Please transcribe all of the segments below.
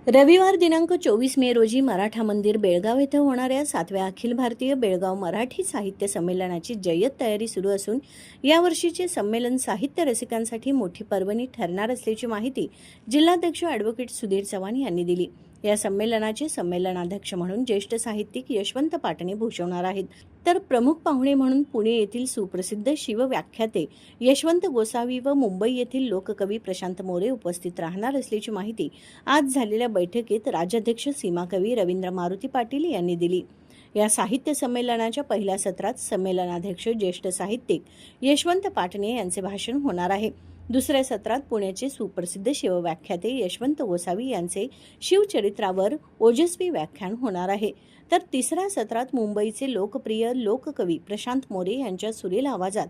रविवार दिनांक 24 मे रोजी मराठा मंदिर बेळगाव येथे होणाऱ्या 7व्या अखिल भारतीय बेळगाव मराठी साहित्य संमेलनाची जय्यत तयारी सुरू असून यावर्षीचे संमेलन साहित्य रसिकांसाठी मोठी पर्वणी ठरणार असल्याची माहिती जिल्हाध्यक्ष ॲडव्होकेट सुधीर चव्हाण यांनी दिली। या संमेलनाचे संमेलनाध्यक्ष म्हणून ज्येष्ठ साहित्यिक यशवंत पाटणे भूषवणार आहेत, तर प्रमुख पाहुणे म्हणून पुणे येथील सुप्रसिद्ध शिवव्याख्याते यशवंत गोसावी व मुंबई येथील लोककवी प्रशांत मोरे उपस्थित राहणार असल्याची माहिती आज झालेल्या बैठकीत राज्याध्यक्ष सीमाकवी रवींद्र मारुती पाटील यांनी दिली। या साहित्य संमेलनाच्या पहिल्या सत्रात संमेलनाध्यक्ष ज्येष्ठ साहित्यिक यशवंत पाटणे यांचे भाषण होणार आहे। दुसऱ्या सत्रात पुण्याचे सुप्रसिद्ध शिवव्याख्याते यशवंत गोसावी यांचे शिवचरित्रावर ओजस्वी व्याख्यान होणार आहे, तर तिसऱ्या सत्रात मुंबईचे लोकप्रिय लोककवी प्रशांत मोरे यांच्या सुरेल आवाजात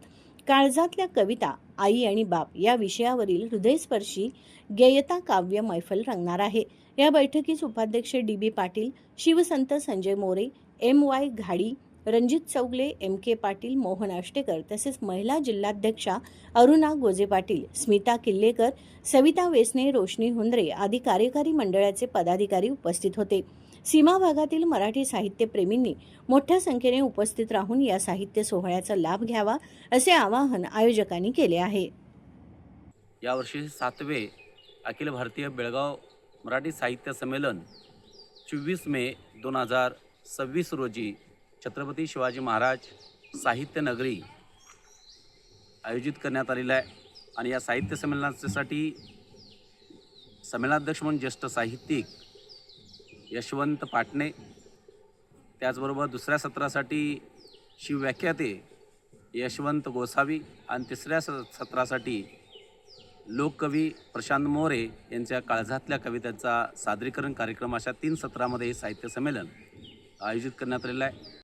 काळजातल्या कविता आई आणि बाप या विषयावरील हृदयस्पर्शी गेयता काव्य मैफल रंगणार आहे। या बैठकीस उपाध्यक्ष डी.बी. पाटील, शिवसंत संजय मोरे, एम.वाय. घाडी, रणजित चौगले, एम.के. पाटील, मोहन अष्टेकर तसेच महिला जिल्हाध्यक्षा अरुणा गोजे पाटील, स्मिता किल्लेकर, सविता वेसने, रोशनी हुंद्रे आदी कार्यकारी मंडळाचे पदाधिकारी उपस्थित होते। सीमा भागातील मराठी साहित्यप्रेमींनी मोठ्या संख्येने उपस्थित राहून या साहित्य सोहळ्याचा लाभ घ्यावा असे आवाहन आयोजकांनी केले आहे। यावर्षी 7वे अखिल भारतीय बेळगाव मराठी साहित्य संमेलन 24 मे 2026 रोजी छत्रपती शिवाजी महाराज साहित्य नगरी आयोजित करण्यात आलेला आहे आणि या साहित्य संमेलनासाठी संमेलनाध्यक्ष म्हणून ज्येष्ठ साहित्यिक यशवंत पाटणे, त्याचबरोबर दुसऱ्या सत्रासाठी शिवव्याख्याते यशवंत गोसावी आणि तिसऱ्या सत्रासाठी लोककवी प्रशांत मोरे यांच्या काळजातल्या कवितांचा सादरीकरण कार्यक्रम अशा 3 सत्रामध्ये साहित्य संमेलन आयोजित करण्यात आलेलं आहे।